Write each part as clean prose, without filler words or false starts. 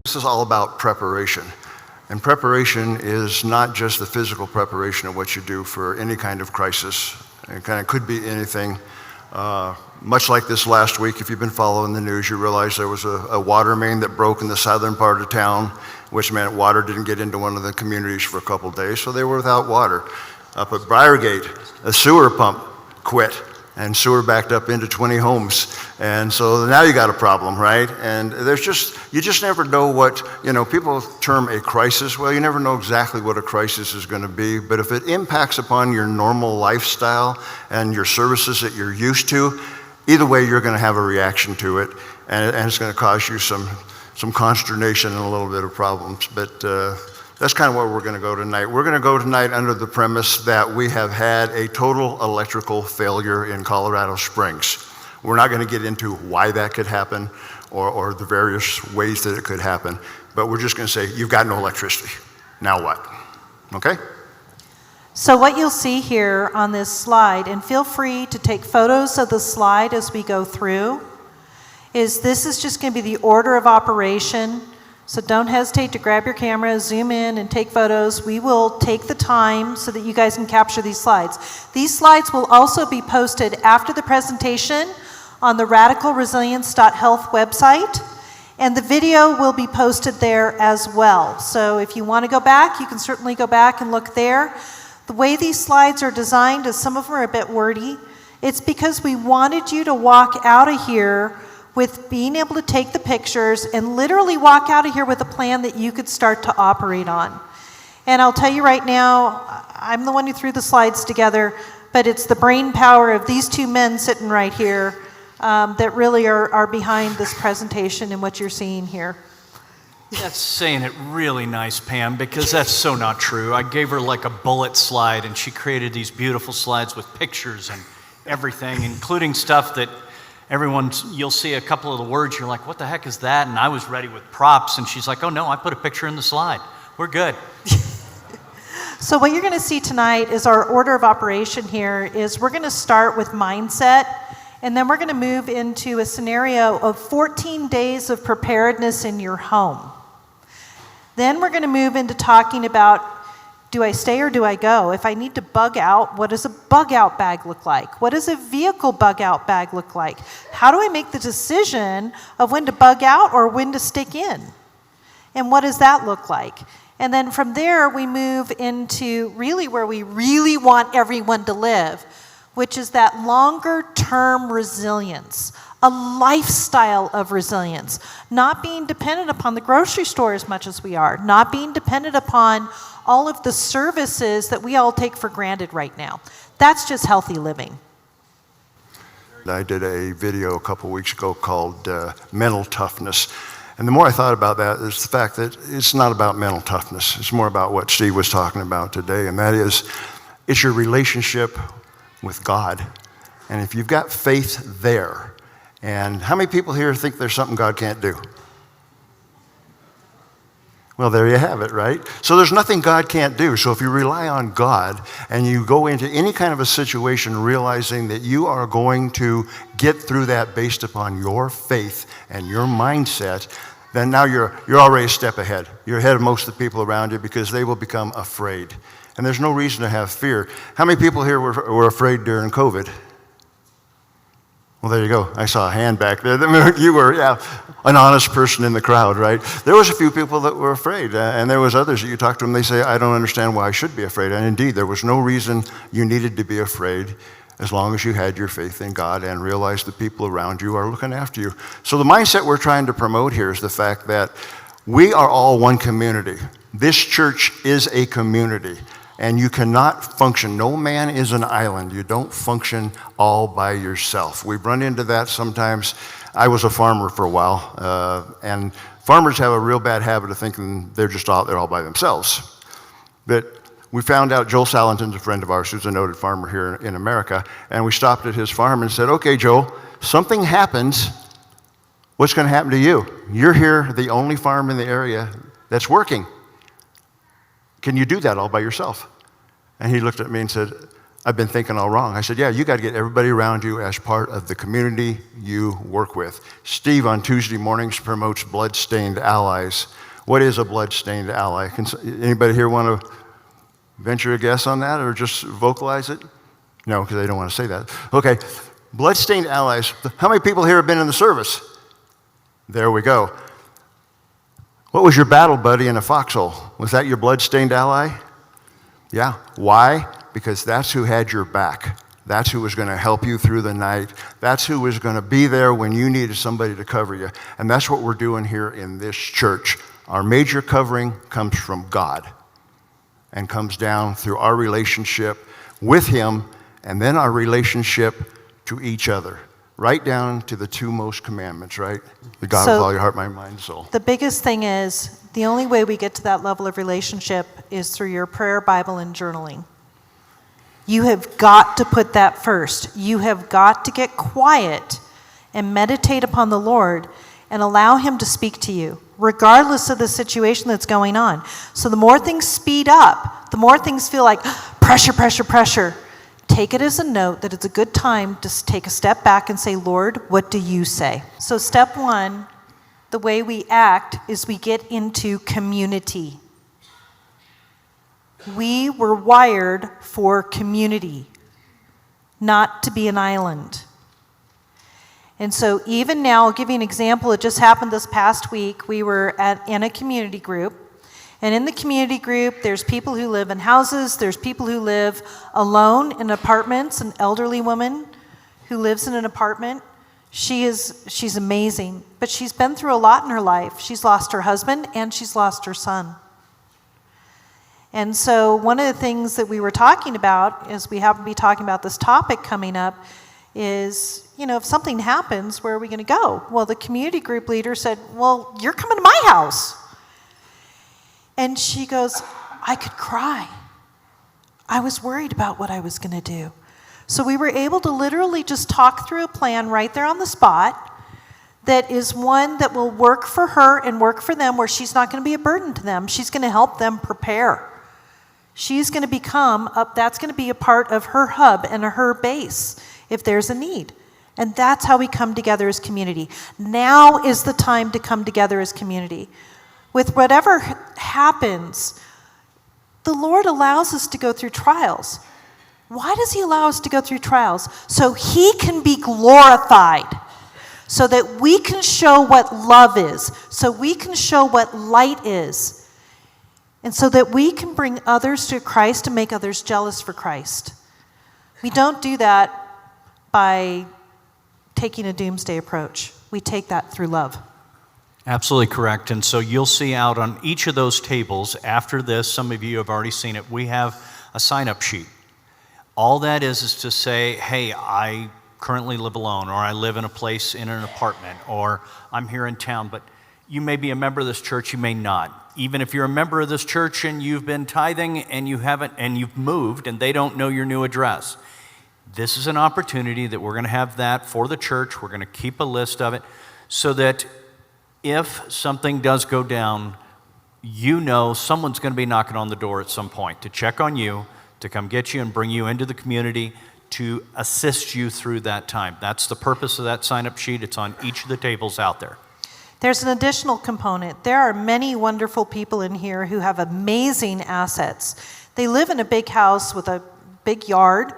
This is all about preparation. And preparation is not just the physical preparation of what you do for any kind of crisis. It kind of could be anything. Much like this last week, if you've been following the news, you realize there was a water main that broke in the southern part of town, which meant water didn't get into one of the communities for a couple of days, so they were without water. Up at Briargate, a sewer pump quit, and sewer backed up into 20 homes. And so now you got a problem, right? And you just never know what, people term a crisis. Well, you never know exactly what a crisis is going to be, but if it impacts upon your normal lifestyle and your services that you're used to, either way, you're going to have a reaction to it, and it's going to cause you some consternation and a little bit of problems. But that's kind of where we're going to go tonight. We're going to go tonight under the premise that we have had a total electrical failure in Colorado Springs. We're not going to get into why that could happen or the various ways that it could happen, but we're just going to say, you've got no electricity. Now what? Okay? So what you'll see here on this slide, and feel free to take photos of the slide as we go through, is this is just going to be the order of operation. So don't hesitate to grab your camera, zoom in, and take photos. We will take the time so that you guys can capture these slides. These slides will also be posted after the presentation on the radicalresilience.health website, and the video will be posted there as well. So if you want to go back, you can certainly go back and look there. The way these slides are designed is some of them are a bit wordy. It's because we wanted you to walk out of here with being able to take the pictures and literally walk out of here with a plan that you could start to operate on. And I'll tell you right now, I'm the one who threw the slides together, but it's the brain power of these two men sitting right here that really are behind this presentation and what you're seeing here. That's saying it really nice, Pam, because that's so not true. I gave her like a bullet slide, and she created these beautiful slides with pictures and everything, including stuff that you'll see a couple of the words, you're like, what the heck is that? And I was ready with props, and she's like, oh no, I put a picture in the slide. We're good. So what you're going to see tonight is our order of operation here is we're going to start with mindset, and then we're going to move into a scenario of 14 days of preparedness in your home. Then we're going to move into talking about, do I stay or do I go? If I need to bug out, what does a bug out bag look like? What does a vehicle bug out bag look like? How do I make the decision of when to bug out or when to stick in? And what does that look like? And then from there, we move into really where we really want everyone to live, which is that longer term resilience, a lifestyle of resilience, not being dependent upon the grocery store as much as we are, not being dependent upon all of the services that we all take for granted right now. That's just healthy living. I did a video a couple weeks ago called Mental Toughness. And the more I thought about that is the fact that it's not about mental toughness. It's more about what Steve was talking about today, and that is, it's your relationship with God. And if you've got faith there, and how many people here think there's something God can't do? Well, there you have it, right? So there's nothing God can't do. So if you rely on God and you go into any kind of a situation realizing that you are going to get through that based upon your faith and your mindset, then now you're already a step ahead. You're ahead of most of the people around you because they will become afraid. And there's no reason to have fear. How many people here were afraid during COVID? Well, there you go. I saw a hand back there. You were, an honest person in the crowd, right? There was a few people that were afraid, and there was others that you talk to them, they say, I don't understand why I should be afraid. And indeed, there was no reason you needed to be afraid as long as you had your faith in God and realized the people around you are looking after you. So the mindset we're trying to promote here is the fact that we are all one community. This church is a community. And you cannot function. No man is an island. You don't function all by yourself. We've run into that sometimes. I was a farmer for a while, and farmers have a real bad habit of thinking they're just out there all by themselves. But we found out Joel Salenton's a friend of ours who's a noted farmer here in America, and we stopped at his farm and said, okay, Joel, something happens. What's going to happen to you? You're here, the only farm in the area that's working. Can you do that all by yourself? And he looked at me and said, I've been thinking all wrong. I said, yeah, you got to get everybody around you as part of the community you work with. Steve on Tuesday mornings promotes blood-stained allies. What is a blood-stained ally? Anybody here want to venture a guess on that or just vocalize it? No, because they don't want to say that. Okay, blood-stained allies. How many people here have been in the service? There we go. What was your battle buddy in a foxhole? Was that your blood-stained ally? Yeah. Why? Because that's who had your back. That's who was going to help you through the night. That's who was going to be there when you needed somebody to cover you. And that's what we're doing here in this church. Our major covering comes from God and comes down through our relationship with Him and then our relationship to each other, right down to the two most commandments, right? The God with all your heart, mind, and soul. The biggest thing is the only way we get to that level of relationship is through your prayer, Bible, and journaling. You have got to put that first. You have got to get quiet and meditate upon the Lord and allow Him to speak to you, regardless of the situation that's going on. So the more things speed up, the more things feel like pressure, pressure, pressure. Take it as a note that it's a good time to take a step back and say, Lord, what do you say? So step one, the way we act is we get into community. We were wired for community, not to be an island. And so even now, I'll give you an example. It just happened this past week. We were in a community group. And in the community group, there's people who live in houses. There's people who live alone in apartments. An elderly woman who lives in an apartment. She's amazing. But she's been through a lot in her life. She's lost her husband and she's lost her son. And so one of the things that we were talking about, as we happen to be talking about this topic coming up, is, if something happens, where are we going to go? Well, the community group leader said, well, you're coming to my house. And she goes, I could cry. I was worried about what I was going to do. So we were able to literally just talk through a plan right there on the spot that is one that will work for her and work for them, where she's not going to be a burden to them. She's going to help them prepare. She's going to that's going to be a part of her hub and her base if there's a need. And that's how we come together as community. Now is the time to come together as community. With whatever happens, the Lord allows us to go through trials. Why does He allow us to go through trials? So He can be glorified. So that we can show what love is. So we can show what light is. And so that we can bring others to Christ and make others jealous for Christ. We don't do that by taking a doomsday approach. We take that through love. Absolutely correct. And so you'll see out on each of those tables after this, some of you have already seen it, we have a sign-up sheet. All that is to say, hey, I currently live alone, or I live in a place in an apartment, or I'm here in town, but you may be a member of this church, you may not. Even if you're a member of this church and you've been tithing and you haven't, and you've moved and they don't know your new address, this is an opportunity that we're going to have that for the church. We're going to keep a list of it so that if something does go down, someone's going to be knocking on the door at some point to check on you, to come get you and bring you into the community, to assist you through that time. That's the purpose of that sign-up sheet. It's on each of the tables out there. There's an additional component. There are many wonderful people in here who have amazing assets. They live in a big house with a big yard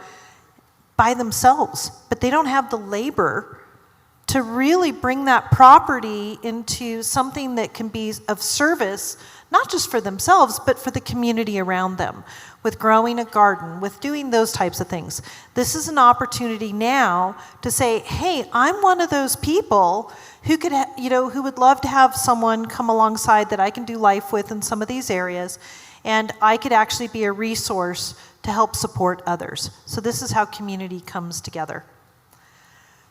by themselves, but they don't have the labor to really bring that property into something that can be of service, not just for themselves, but for the community around them, with growing a garden, with doing those types of things. This is an opportunity now to say, hey, I'm one of those people who could, who would love to have someone come alongside that I can do life with in some of these areas, and I could actually be a resource to help support others. So this is how community comes together.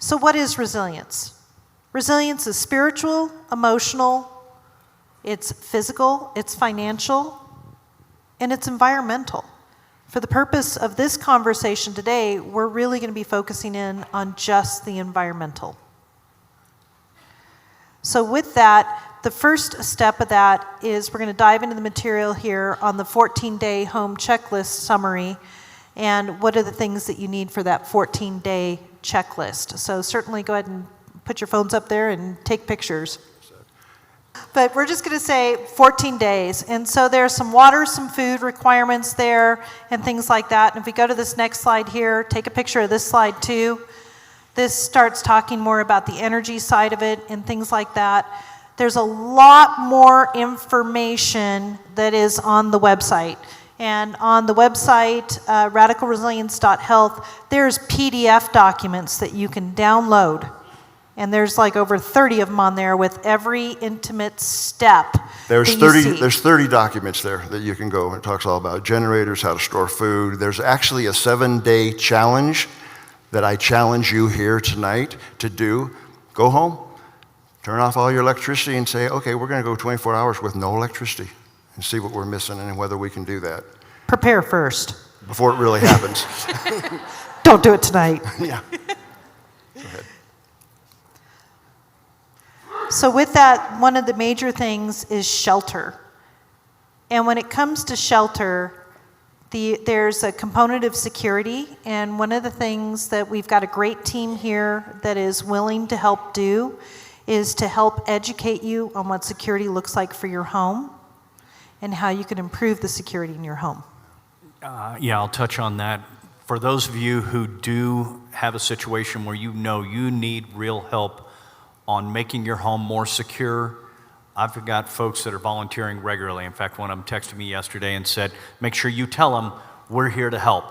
So what is resilience? Resilience is spiritual, emotional, it's physical, it's financial, and it's environmental. For the purpose of this conversation today, we're really going to be focusing in on just the environmental. So with that, the first step of that is we're going to dive into the material here on the 14-day home checklist summary. and what are the things that you need for that 14-day checklist. So certainly go ahead and put your phones up there and take pictures. But we're just going to say 14 days. And so there's some water, some food requirements there, and things like that. And if we go to this next slide here, take a picture of this slide too. This starts talking more about the energy side of it and things like that. There's a lot more information that is on the website. And on the website, radicalresilience.health, there's PDF documents that you can download. And there's like over 30 of them on there with every intimate step. There's 30 documents there that you can go. It talks all about generators, how to store food. There's actually a 7-day challenge that I challenge you here tonight to do. Go home, turn off all your electricity and say, okay, we're going to go 24 hours with no electricity and see what we're missing and whether we can do that. Prepare first. Before it really happens. Don't do it tonight. Yeah. Go ahead. So with that, one of the major things is shelter. And when it comes to shelter, there's a component of security. And one of the things that we've got a great team here that is willing to help do is to help educate you on what security looks like for your home and how you can improve the security in your home. Yeah, I'll touch on that. For those of you who do have a situation where you know you need real help on making your home more secure, I've got folks that are volunteering regularly. In fact, one of them texted me yesterday and said, make sure you tell them we're here to help.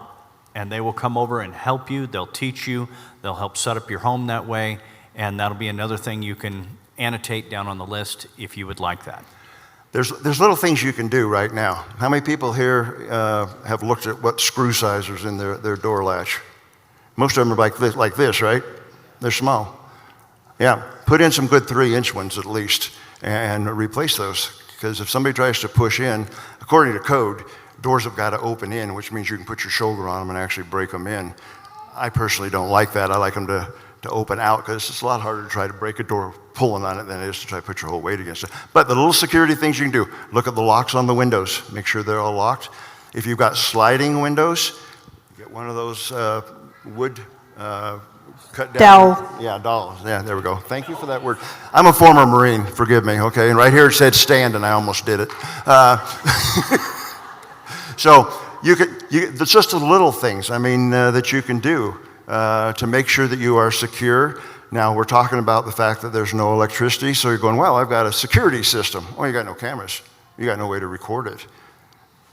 And they will come over and help you. They'll teach you. They'll help set up your home that way. And that'll be another thing you can annotate down on the list if you would like that. There's little things you can do right now. How many people here have looked at what screw size is in their door latch? Most of them are like this, right? They're small. Yeah, put in some good 3-inch ones at least and replace those. Because if somebody tries to push in, according to code, doors have got to open in, which means you can put your shoulder on them and actually break them in. I personally don't like that. I like them to open out because it's a lot harder to try to break a door pulling on it than it is to try to put your whole weight against it. But the little security things you can do, look at the locks on the windows, make sure they're all locked. If you've got sliding windows, get one of those wood cut down. Dowel. Yeah, dowels. Yeah, there we go. Thank you for that word. I'm a former Marine, forgive me, okay? And right here it said stand, and I almost did it. So it's just the little things, I mean, that you can do to make sure that you are secure. Now, we're talking about the fact that there's no electricity, so you're going, well, I've got a security system. Oh, you got no cameras. You got no way to record it.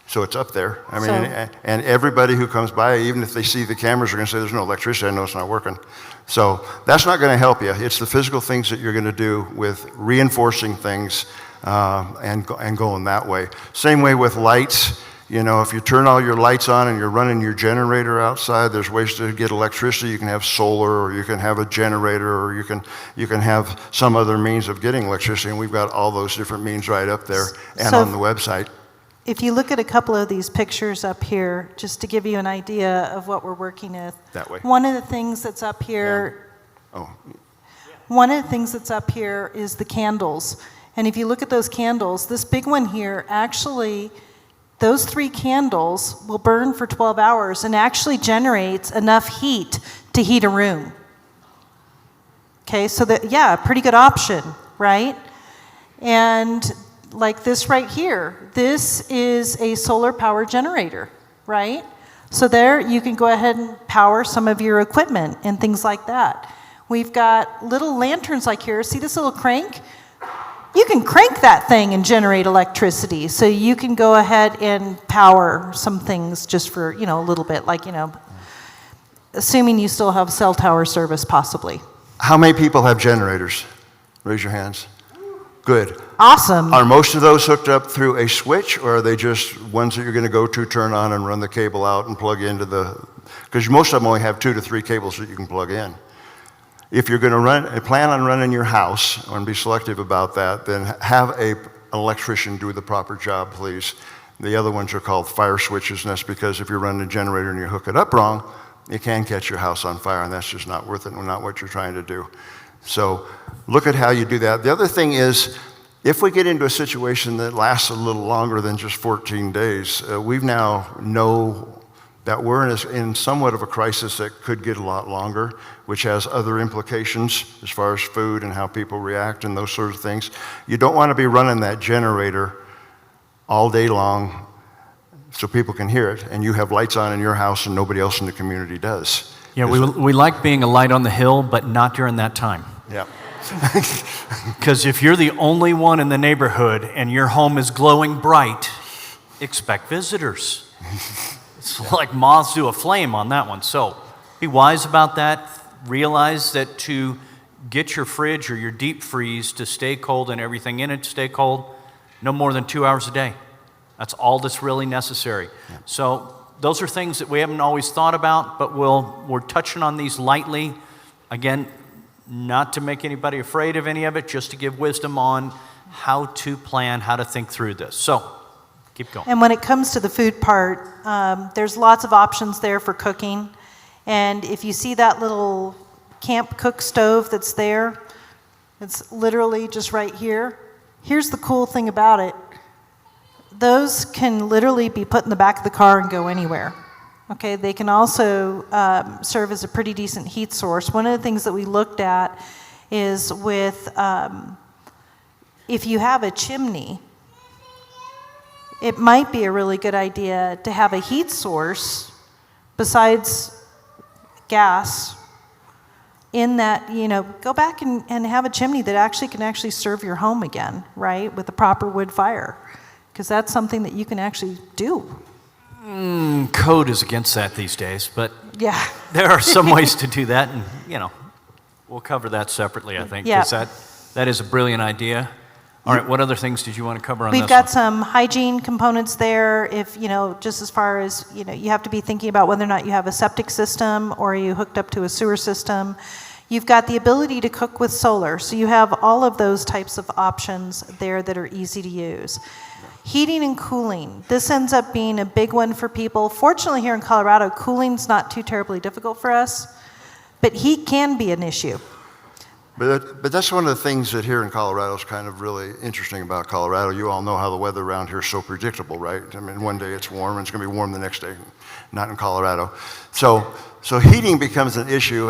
So it's up there. I mean, and everybody who comes by, even if they see the cameras, are going to say, there's no electricity, I know it's not working. So that's not going to help you. It's the physical things that you're going to do with reinforcing things and going that way. Same way with lights. You know, if you turn all your lights on and you're running your generator outside, there's ways to get electricity. You can have solar, or you can have a generator, or you can have some other means of getting electricity. And we've got all those different means right up there and on the website. If you look at a couple of these pictures up here, just to give you an idea of what we're working with. That way. One of the things that's up here. Yeah. Oh. One of the things that's up here is the candles. And if you look at those candles, this big one here, actually, those 3 candles will burn for 12 hours and actually generates enough heat to heat a room. Okay, so yeah, pretty good option, right? And like this right here, this is a solar power generator, right? So there you can go ahead and power some of your equipment and things like that. We've got little lanterns like here. See this little crank? You can crank that thing and generate electricity. So you can go ahead and power some things just for, a little bit, like, assuming you still have cell tower service possibly. How many people have generators? Raise your hands. Good. Awesome. Are most of those hooked up through a switch, or are they just ones that you're going to go to, turn on, and run the cable out and plug into because most of them only have 2 to 3 cables that you can plug in. If you're going to plan on running your house, and be selective about that, then have an electrician do the proper job, please. The other ones are called fire switches, and that's because if you're running a generator and you hook it up wrong, it can catch your house on fire, and that's just not worth it and not what you're trying to do. So look at how you do that. The other thing is, if we get into a situation that lasts a little longer than just 14 days, we now know that we're in somewhat of a crisis that could get a lot longer, which has other implications as far as food and how people react and those sorts of things. You don't want to be running that generator all day long so people can hear it, and you have lights on in your house and nobody else in the community does. Yeah, we like being a light on the hill, but not during that time. Yeah. Because if you're the only one in the neighborhood and your home is glowing bright, expect visitors. It's like moths to a flame on that one. So be wise about that. Realize that to get your fridge or your deep freeze to stay cold and everything in it to stay cold, no more than 2 hours a day. That's all that's really necessary. Yeah. So those are things that we haven't always thought about, but we're touching on these lightly. Again, not to make anybody afraid of any of it, just to give wisdom on how to plan, how to think through this. So keep going. And when it comes to the food part, there's lots of options there for cooking. And if you see that little camp cook stove that's there, it's literally just right here. Here's the cool thing about it. Those can literally be put in the back of the car and go anywhere. Okay, they can also serve as a pretty decent heat source. One of the things that we looked at is with, if you have a chimney, it might be a really good idea to have a heat source besides gas in that, go back and have a chimney that actually can serve your home again, right, with a proper wood fire. Because that's something that you can actually do. Code is against that these days, but yeah, there are some ways to do that, and we'll cover that separately, I think, because that is a brilliant idea. All right, what other things did you want to cover on this? We've got some hygiene components there. If just as far as you have to be thinking about whether or not you have a septic system or you hooked up to a sewer system. You've got the ability to cook with solar, so you have all of those types of options there that are easy to use. Heating and cooling. This ends up being a big one for people. Fortunately, here in Colorado, cooling's not too terribly difficult for us, but heat can be an issue. But that's one of the things that here in Colorado is kind of really interesting about Colorado. You all know how the weather around here is so predictable, right? I mean, one day it's warm and it's going to be warm the next day. Not in Colorado. So heating becomes an issue.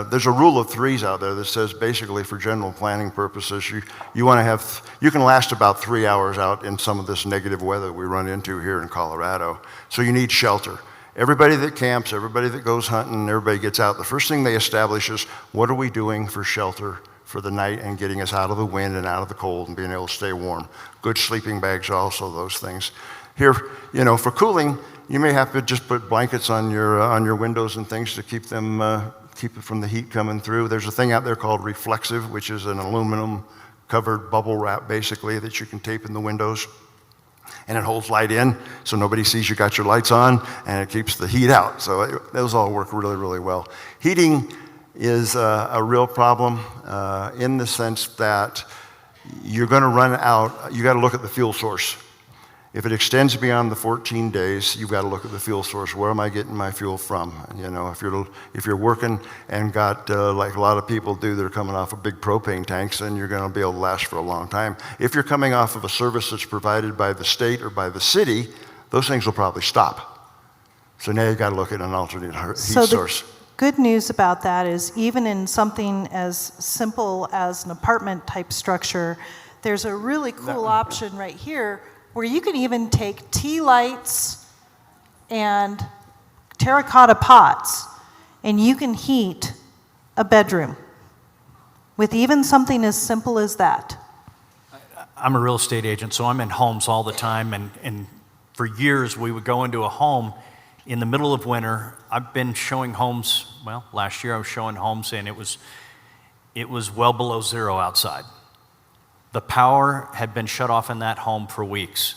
There's a rule of threes out there that says basically for general planning purposes, you want to have, you can last about 3 hours out in some of this negative weather we run into here in Colorado. So you need shelter. Everybody that camps, everybody that goes hunting, everybody gets out. The first thing they establish is what are we doing for shelter for the night and getting us out of the wind and out of the cold and being able to stay warm. Good sleeping bags, also those things. Here, for cooling, you may have to just put blankets on your windows and things to keep it from the heat coming through. There's a thing out there called reflexive, which is an aluminum covered bubble wrap basically that you can tape in the windows. And it holds light in, so nobody sees you got your lights on, and it keeps the heat out. So those all work really, really well. Heating is a real problem in the sense that you're going to run out. You got to look at the fuel source. If it extends beyond the 14 days, you've got to look at the fuel source. Where am I getting my fuel from? If you're working and got like a lot of people do, they're coming off of big propane tanks, then you're going to be able to last for a long time. If you're coming off of a service that's provided by the state or by the city, those things will probably stop. So now you've got to look at an alternate heat source. Good news about that is even in something as simple as an apartment type structure, there's a really cool option right here where you can even take tea lights and terracotta pots and you can heat a bedroom with even something as simple as that. I'm a real estate agent, so I'm in homes all the time, and for years we would go into a home in the middle of winter. I've been showing homes, last year I was showing homes and it was well below zero outside. The power had been shut off in that home for weeks.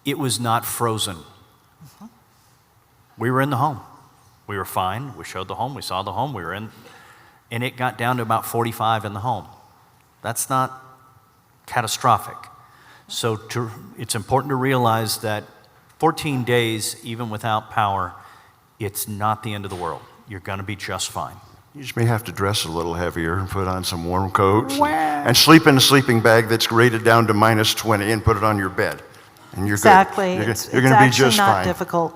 It was not frozen. Mm-hmm. We were in the home. We were fine. We showed the home. We saw the home. We were in, and it got down to about 45 in the home. That's not catastrophic. So it's important to realize that 14 days, even without power, it's not the end of the world. You're going to be just fine. You just may have to dress a little heavier and put on some warm coats and sleep in a sleeping bag that's rated down to -20 and put it on your bed. And you're exactly. good. You're going to be just not fine. Difficult.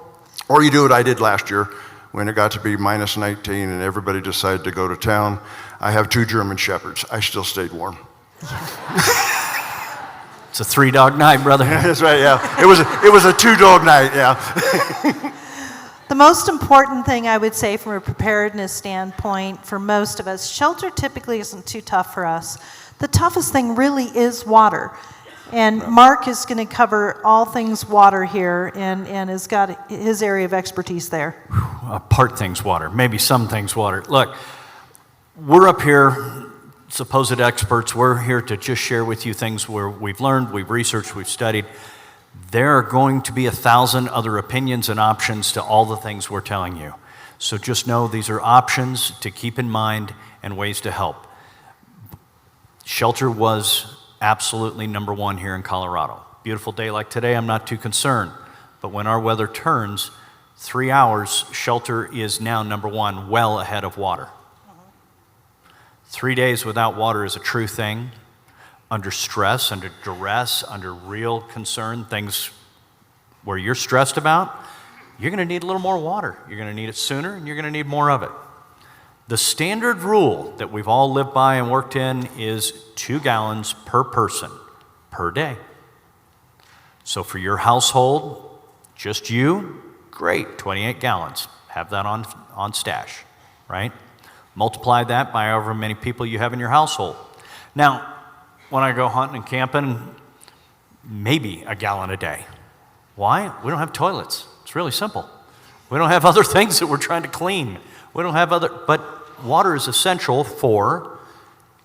Or you do what I did last year when it got to be minus 19 and everybody decided to go to town. I have 2 German Shepherds. I still stayed warm. It's a 3-dog night, brother. That's right, yeah. It was a 2-dog night, yeah. The most important thing I would say from a preparedness standpoint for most of us, shelter typically isn't too tough for us. The toughest thing really is water. And Mark is going to cover all things water here and has got his area of expertise there. Part things water, maybe some things water. Look, we're up here, supposed experts. We're here to just share with you things where we've learned, we've researched, we've studied. There are going to be 1,000 other opinions and options to all the things we're telling you. So just know these are options to keep in mind and ways to help. Shelter was absolutely number one here in Colorado. Beautiful day like today, I'm not too concerned. But when our weather turns, 3 hours, shelter is now number one, well ahead of water. 3 days without water is a true thing. Under stress, under duress, under real concern, things where you're stressed about, you're going to need a little more water. You're going to need it sooner, and you're going to need more of it. The standard rule that we've all lived by and worked in is 2 gallons per person per day. So for your household, just you, great, 28 gallons. Have that on stash, right? Multiply that by however many people you have in your household. Now, when I go hunting and camping, maybe a gallon a day. Why? We don't have toilets. It's really simple. We don't have other things that we're trying to clean. We don't have but water is essential for,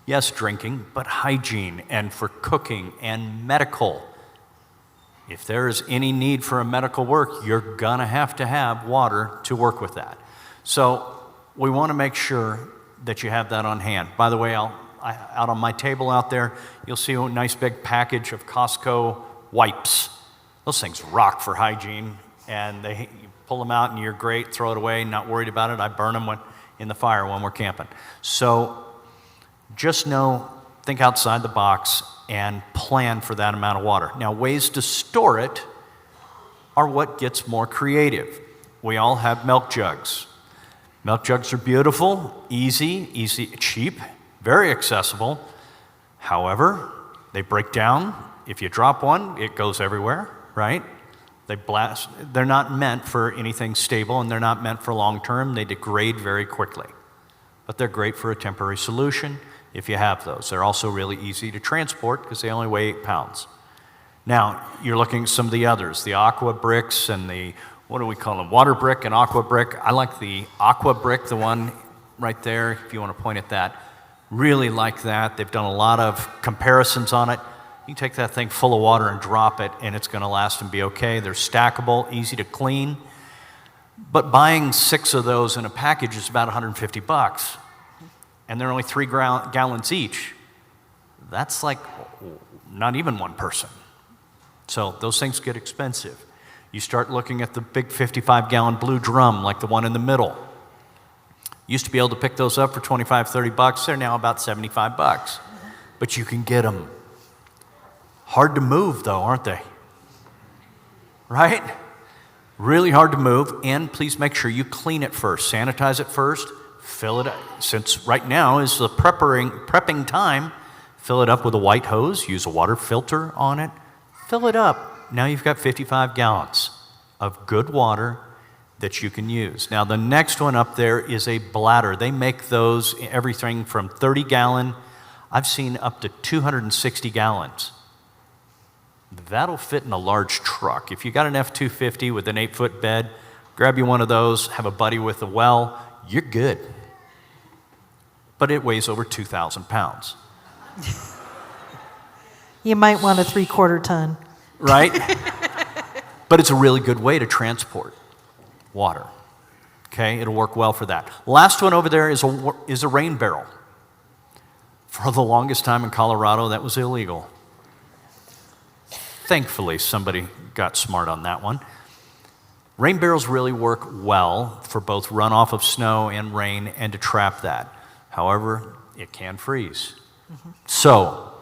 yes, drinking, but hygiene and for cooking and medical. If there is any need for a medical work, you're gonna have to have water to work with that. So we wanna make sure that you have that on hand. By the way, out on my table out there, you'll see a nice big package of Costco wipes. Those things rock for hygiene, and you pull them out and you're great, throw it away, not worried about it. I burn them in the fire when we're camping. So just know, think outside the box and plan for that amount of water. Now, ways to store it are what gets more creative. We all have milk jugs. Milk jugs are beautiful, easy, cheap, very accessible. However, they break down. If you drop one, it goes everywhere, right? They blast. They're not meant for anything stable, and they're not meant for long term. They degrade very quickly. But they're great for a temporary solution if you have those. They're also really easy to transport because they only weigh 8 pounds. Now, you're looking at some of the others, the aqua bricks and the, what do we call them, water brick and aqua brick. I like the aqua brick, the one right there, if you want to point at that. Really like that. They've done a lot of comparisons on it. You can take that thing full of water and drop it, and it's going to last and be okay. They're stackable, easy to clean. But buying 6 of those in a package is about $150, and they're only 3 gallons each. That's like not even one person. So those things get expensive. You start looking at the big 55-gallon blue drum, like the one in the middle. Used to be able to pick those up for $25, $30. They're now about $75. But you can get them. Hard to move, though, aren't they? Right? Really hard to move. And please make sure you clean it first. Sanitize it first. Fill it up. Since right now is the prepping time, fill it up with a white hose. Use a water filter on it. Fill it up. Now you've got 55 gallons of good water that you can use. Now the next one up there is a bladder. They make those everything from 30-gallon, I've seen up to 260 gallons. That'll fit in a large truck. If you got an F-250 with an 8-foot bed, grab you one of those, have a buddy with a well, you're good. But it weighs over 2,000 pounds. You might want a 3/4 ton. Right? But it's a really good way to transport water. Okay, it'll work well for that. Last one over there is a rain barrel. For the longest time in Colorado, that was illegal. Thankfully, somebody got smart on that one. Rain barrels really work well for both runoff of snow and rain and to trap that. However, it can freeze. So,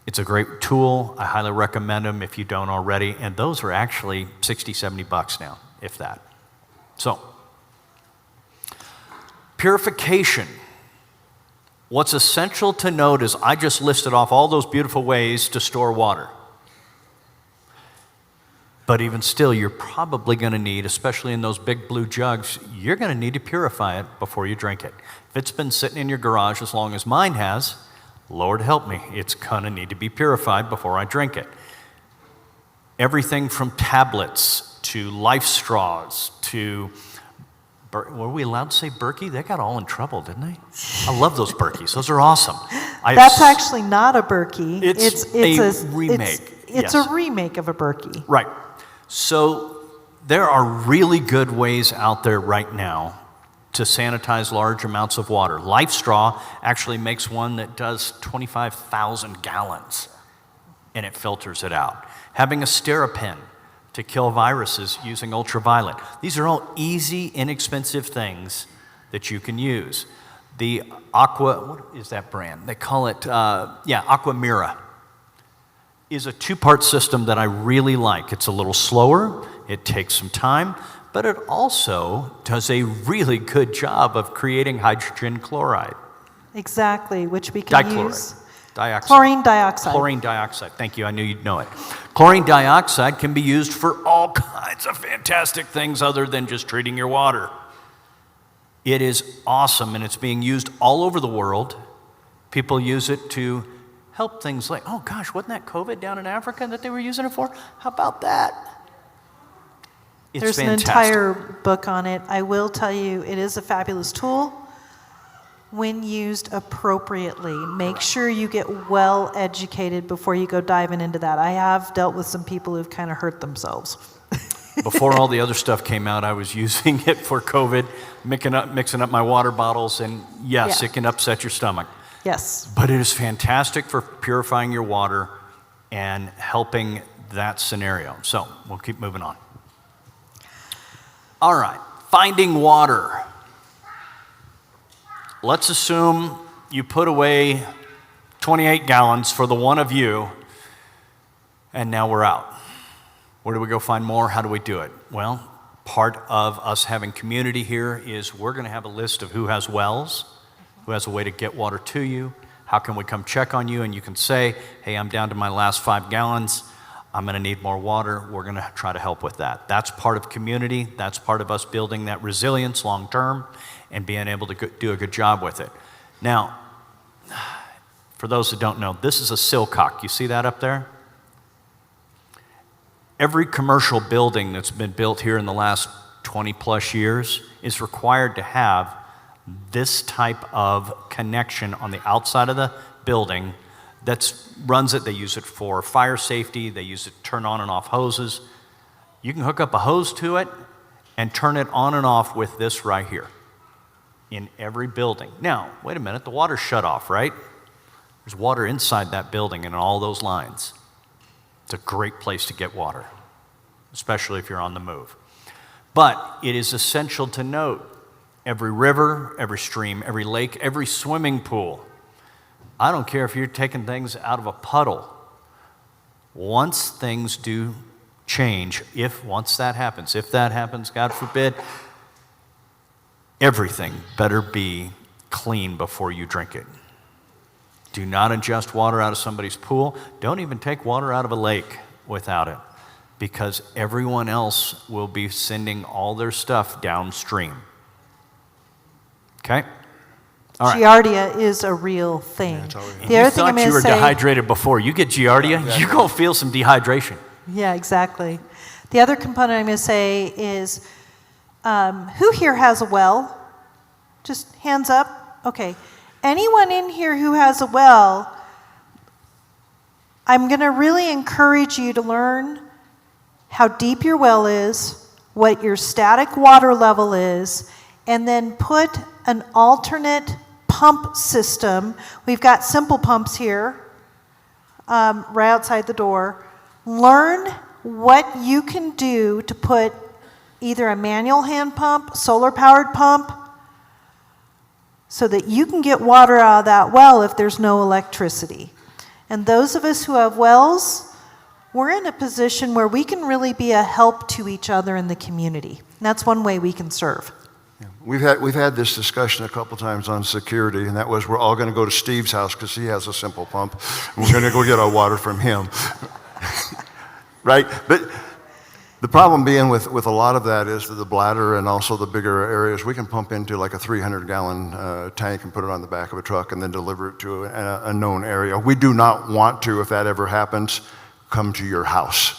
it's a great tool. I highly recommend them if you don't already. And those are actually $60, $70 now, if that. So, purification. What's essential to note is I just listed off all those beautiful ways to store water. But even still, you're probably going to need, especially in those big blue jugs, you're going to need to purify it before you drink it. If it's been sitting in your garage as long as mine has, Lord help me, it's going to need to be purified before I drink it. Everything from tablets to life straws to, were we allowed to say Berkey? They got all in trouble, didn't they? I love those Berkeys. Those are awesome. That's actually not a Berkey. It's a remake. It's Yes. a remake of a Berkey. Right. So there are really good ways out there right now to sanitize large amounts of water. Life Straw actually makes one that does 25,000 gallons, and it filters it out. Having a Sterapen to kill viruses using ultraviolet. These are all easy, inexpensive things that you can use. The what is that brand? They call it, Aqua Mira, is a two-part system that I really like. It's a little slower, it takes some time, but it also does a really good job of creating hydrogen chloride. Exactly, which we can Dichloride. use. Dioxide. Chlorine dioxide. Chlorine dioxide. Thank you. I knew you'd know it. Chlorine dioxide can be used for all kinds of fantastic things other than just treating your water. It is awesome, and it's being used all over the world. People use it to help things like, oh gosh, wasn't that COVID down in Africa that they were using it for? How about that? It's There's fantastic. an entire book on it. I will tell you, it is a fabulous tool when used appropriately. Make sure you get well educated before you go diving into that. I have dealt with some people who've kind of hurt themselves. Before all the other stuff came out, I was using it for COVID, mixing up my water bottles, and yes, Yeah. it can upset your stomach. Yes. But it is fantastic for purifying your water and helping that scenario. So we'll keep moving on. All right, finding water. Let's assume you put away 28 gallons for the one of you, and now we're out. Where do we go find more? How do we do it? Well, part of us having community here is we're going to have a list of who has wells, who has a way to get water to you. How can we come check on you? And you can say, hey, I'm down to my last 5 gallons. I'm going to need more water. We're going to try to help with that. That's part of community. That's part of us building that resilience long term and being able to do a good job with it. Now, for those who don't know, this is a silcock. You see that up there? Every commercial building that's been built here in the last 20 plus years is required to have this type of connection on the outside of the building that runs it. They use it for fire safety. They use it to turn on and off hoses. You can hook up a hose to it and turn it on and off with this right here in every building. Now, wait a minute, the water's shut off, right? There's water inside that building and in all those lines. It's a great place to get water, especially if you're on the move. But it is essential to note every river, every stream, every lake, every swimming pool. I don't care if you're taking things out of a puddle. Once things do change, once that happens, if that happens, God forbid, everything better be clean before you drink it. Do not ingest water out of somebody's pool. Don't even take water out of a lake without it, because everyone else will be sending all their stuff downstream. Okay? All right. Giardia is a real thing. Yeah, it's always- The other You thing I'm thought going you to were say, dehydrated before. You get Giardia, you're going to feel some dehydration. yeah, exactly. The other component I'm going to say is, who here has a well? Just hands up. Okay. Anyone in here who has a well, I'm going to really encourage you to learn how deep your well is, what your static water level is, and then put an alternate pump system. We've got simple pumps here, right outside the door. Learn what you can do to put either a manual hand pump, solar-powered pump, so that you can get water out of that well if there's no electricity. And those of us who have wells, we're in a position where we can really be a help to each other in the community. And that's one way we can serve. Yeah. We've had this discussion a couple times on security, and that was we're all going to go to Steve's house because he has a simple pump, and we're going to go get our water from him. Right? But the problem being with a lot of that is that the bladder and also the bigger areas, we can pump into like a 300-gallon tank and put it on the back of a truck and then deliver it to a known area. We do not want to, if that ever happens, come to your house.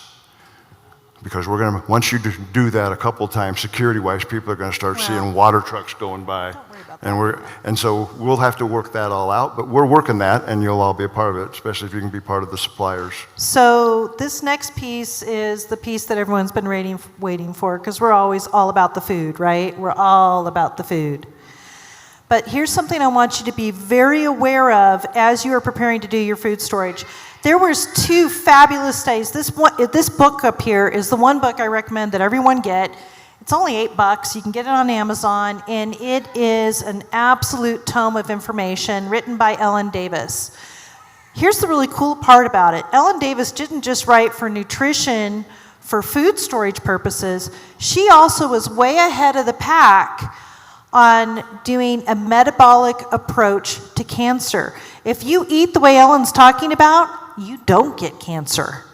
Because we're going to, once you do that a couple times, security-wise, people are going to start seeing water trucks going by. Don't worry about that. And so we'll have to work that all out, but we're working that, and you'll all be a part of it, especially if you can be part of the suppliers. So this next piece is the piece that everyone's been waiting for, because we're always all about the food, right? We're all about the food. But here's something I want you to be very aware of as you are preparing to do your food storage. There was 2 fabulous studies. This book up here is the one book I recommend that everyone get. It's only $8. You can get it on Amazon, and it is an absolute tome of information written by Ellen Davis. Here's the really cool part about it. Ellen Davis didn't just write for nutrition for food storage purposes. She also was way ahead of the pack on doing a metabolic approach to cancer. If you eat the way Ellen's talking about, you don't get cancer.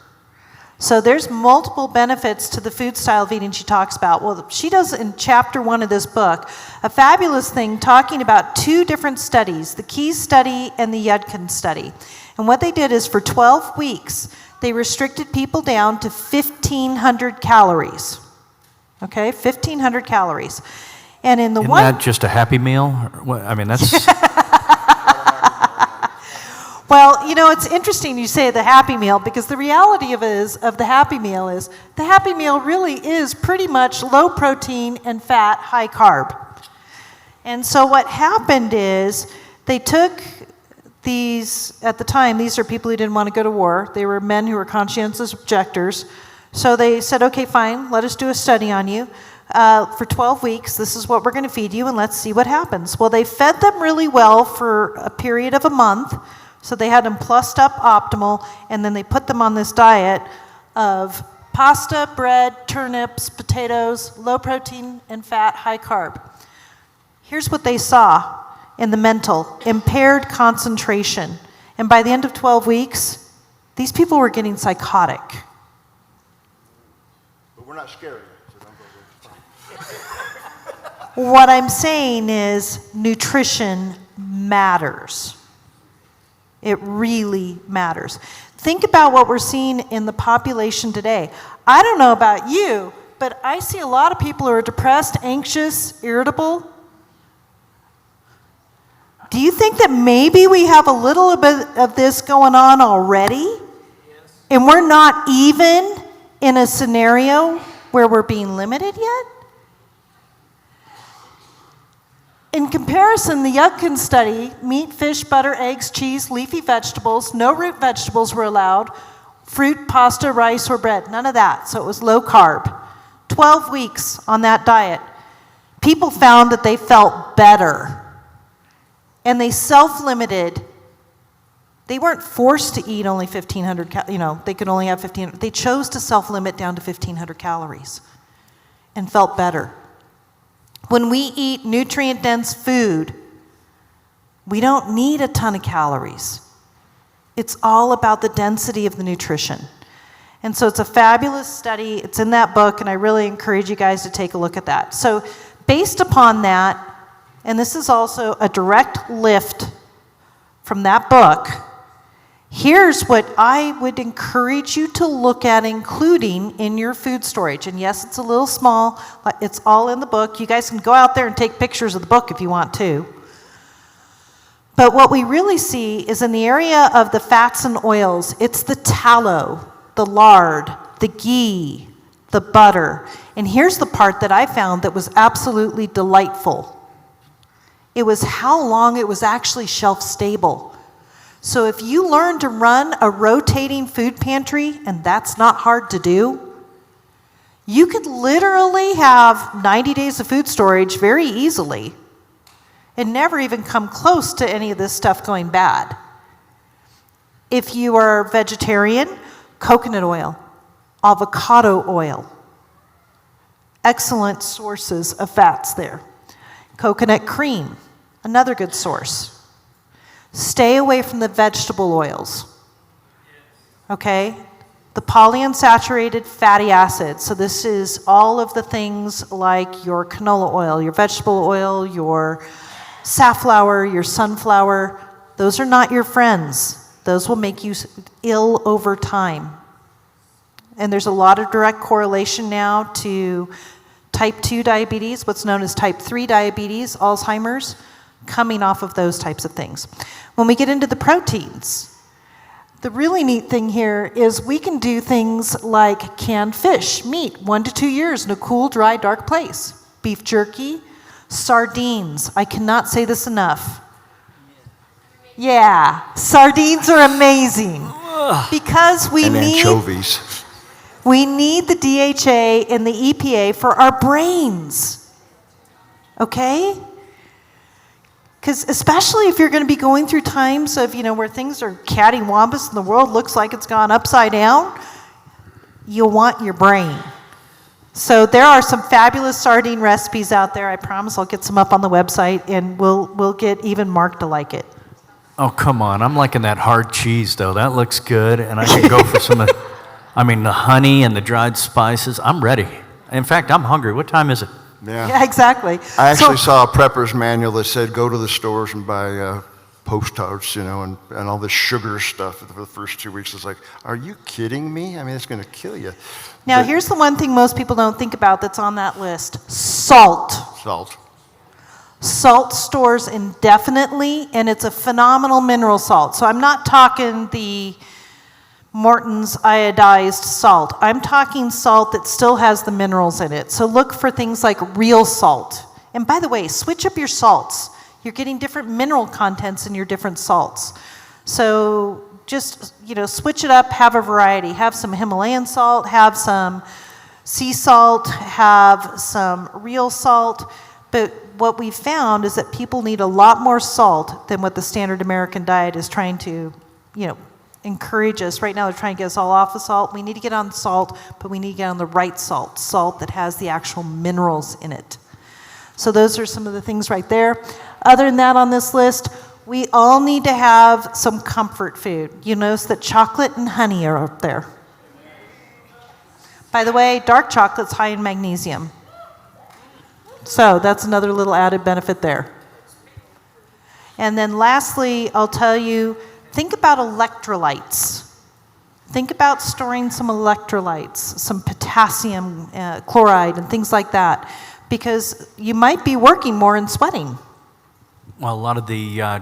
So there's multiple benefits to the food style of eating she talks about. Well, she does in chapter 1 of this book a fabulous thing talking about 2 different studies, the Key study and the Yudkin study. And what they did is for 12 weeks, they restricted people down to 1,500 calories. Okay, 1,500 calories. And in the Isn't one... that just a Happy Meal? I mean, that's... Well, you know, it's interesting you say the Happy Meal, because the reality of the Happy Meal is the Happy Meal really is pretty much low protein and fat, high carb. And so what happened is they took these, at the time, these are people who didn't want to go to war. They were men who were conscientious objectors. So they said, okay, fine, let us do a study on you. For 12 weeks, this is what we're going to feed you, and let's see what happens. Well, they fed them really well for a period of a month. So they had them plussed up optimal, and then they put them on this diet of pasta, bread, turnips, potatoes, low protein and fat, high carb. Here's what they saw in the mental: impaired concentration. And by the end of 12 weeks, these people were getting psychotic. But we're not scaring you, so don't go. What I'm saying is nutrition matters. It really matters. Think about what we're seeing in the population today. I don't know about you, but I see a lot of people who are depressed, anxious, irritable. Do you think that maybe we have a little bit of this going on already? Yes. And we're not even in a scenario where we're being limited yet? In comparison, the Yudkin study, meat, fish, butter, eggs, cheese, leafy vegetables, no root vegetables were allowed, fruit, pasta, rice, or bread, none of that. So it was low carb. 12 weeks on that diet. People found that they felt better. And they self-limited. They weren't forced to eat only 1,500 calories. They could only have 1,500. They chose to self-limit down to 1,500 calories and felt better. When we eat nutrient-dense food, we don't need a ton of calories. It's all about the density of the nutrition. And so it's a fabulous study. It's in that book, and I really encourage you guys to take a look at that. So based upon that, and this is also a direct lift from that book, here's what I would encourage you to look at including in your food storage. And yes, it's a little small. It's all in the book. You guys can go out there and take pictures of the book if you want to. But what we really see is in the area of the fats and oils, it's the tallow, the lard, the ghee, the butter. And here's the part that I found that was absolutely delightful. It was how long it was actually shelf stable. So if you learn to run a rotating food pantry, and that's not hard to do, you could literally have 90 days of food storage very easily and never even come close to any of this stuff going bad. If you are vegetarian, coconut oil, avocado oil. Excellent sources of fats there. Coconut cream, another good source. Stay away from the vegetable oils. Okay? The polyunsaturated fatty acids. So this is all of the things like your canola oil, your vegetable oil, your safflower, your sunflower. Those are not your friends. Those will make you ill over time. And there's a lot of direct correlation now to type 2 diabetes, what's known as type 3 diabetes, Alzheimer's, coming off of those types of things. When we get into the proteins, the really neat thing here is we can do things like canned fish, meat, 1 to 2 years in a cool, dry, dark place. Beef jerky, sardines. I cannot say this enough. Yeah, sardines are amazing because we And need anchovies. the DHA and the EPA for our brains. Okay? Because especially if you're going to be going through times of, where things are cattywampus and the world looks like it's gone upside down, you'll want your brain. So there are some fabulous sardine recipes out there. I promise I'll get some up on the website, and we'll get even Mark to like it. Oh, come on. I'm liking that hard cheese, though. That looks good. And I can go for some of, the honey and the dried spices. I'm ready. In fact, I'm hungry. What time is it? Yeah, exactly. I actually saw a prepper's manual that said go to the stores and buy Post-Tarts, and all this sugar stuff for the first 2 weeks. It's like, are you kidding me? I mean, it's going to kill you. Now, here's the one thing most people don't think about that's on that list. Salt. Salt. Salt stores indefinitely, and it's a phenomenal mineral salt. So I'm not talking the Morton's iodized salt. I'm talking salt that still has the minerals in it. So look for things like real salt. And by the way, switch up your salts. You're getting different mineral contents in your different salts. So just, switch it up, have a variety. Have some Himalayan salt, have some sea salt, have some real salt. But what we found is that people need a lot more salt than what the standard American diet is trying to, encourage us. Right now they're trying to get us all off the salt. We need to get on salt, but we need to get on the right salt, salt that has the actual minerals in it. So those are some of the things right there. Other than that on this list, we all need to have some comfort food. You notice that chocolate and honey are up there. By the way, dark chocolate's high in magnesium. So that's another little added benefit there. And then lastly, I'll tell you, think about electrolytes. Think about storing some electrolytes, some potassium chloride and things like that, because you might be working more and sweating. Well, a lot of the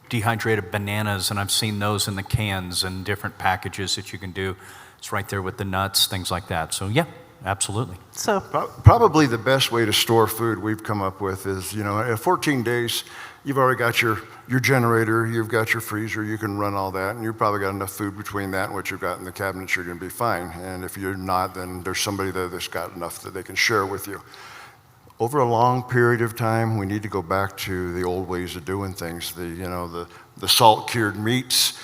dehydrated bananas, and I've seen those in the cans and different packages that you can do. It's right there with the nuts, things like that. So yeah, absolutely. So Probably the best way to store food we've come up with is, at 14 days, you've already got your generator, you've got your freezer, you can run all that, and you've probably got enough food between that and what you've got in the cabinets, you're going to be fine. And if you're not, then there's somebody there that's got enough that they can share with you. Over a long period of time, we need to go back to the old ways of doing things. The salt-cured meats,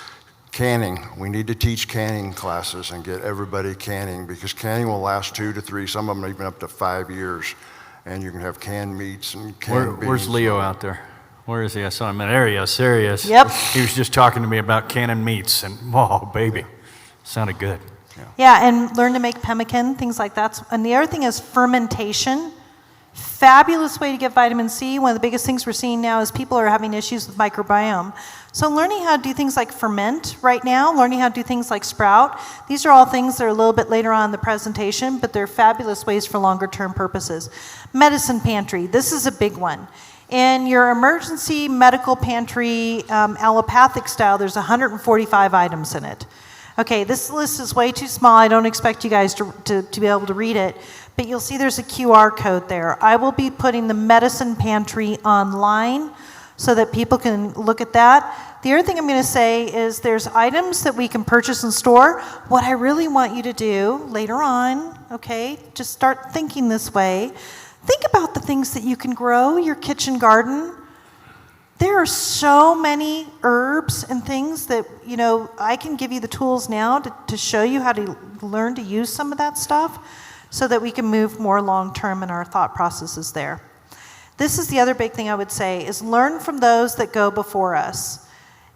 canning. We need to teach canning classes and get everybody canning, because canning will last 2 to 3, some of them even up to 5 years. And you can have canned meats and canned beans. Where's Leo out there? Where is he? I saw him. There he is. There he is. Yep. He was just talking to me about canning meats, and whoa, baby, sounded good. yeah, and learn to make pemmican, things like that. And the other thing is fermentation. Fabulous way to get vitamin C. One of the biggest things we're seeing now is people are having issues with microbiome. So learning how to do things like ferment right now, learning how to do things like sprout, these are all things that are a little bit later on in the presentation, but they're fabulous ways for longer term purposes. Medicine pantry, this is a big one. In your emergency medical pantry, allopathic style, there's 145 items in it. Okay, this list is way too small. I don't expect you guys to be able to read it, but you'll see there's a QR code there. I will be putting the medicine pantry online so that people can look at that. The other thing I'm going to say is there's items that we can purchase and store. What I really want you to do later on, okay, just start thinking this way. Think about the things that you can grow, your kitchen garden. There are so many herbs and things that, I can give you the tools now to show you how to learn to use some of that stuff so that we can move more long-term in our thought processes there. This is the other big thing I would say, is learn from those that go before us.